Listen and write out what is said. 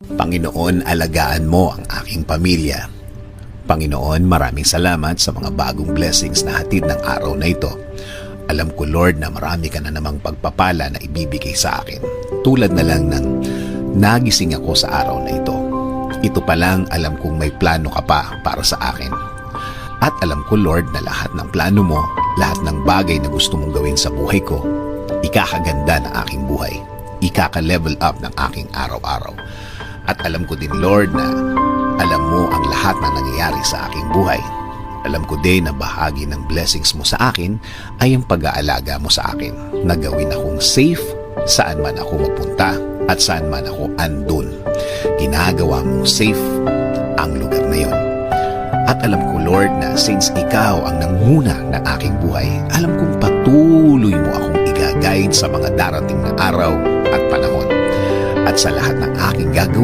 Panginoon, alagaan mo ang aking pamilya. Panginoon, maraming salamat sa mga bagong blessings na hatid ng araw na ito. Alam ko, Lord, na marami ka na namang pagpapala na ibibigay sa akin. Tulad na lang ng nagising ako sa araw na ito. Ito pa lang, alam kong may plano ka pa para sa akin. At alam ko, Lord, na lahat ng plano mo, lahat ng bagay na gusto mong gawin sa buhay ko, ikakaganda ng aking buhay. Ikaka-level up ng aking araw-araw. At alam ko din, Lord, na alam mo ang lahat na nangyayari sa aking buhay. Alam ko din na bahagi ng blessings mo sa akin ay ang pag-aalaga mo sa akin, na gawin akong safe saan man ako mapunta at saan man ako andun. Ginagawa mong safe ang lugar na yon. At alam ko, Lord, na since ikaw ang nanguna ng aking buhay, alam kong patuloy mo akong i-guide sa mga darating na araw at panahon. At sa lahat ng aking gagawin,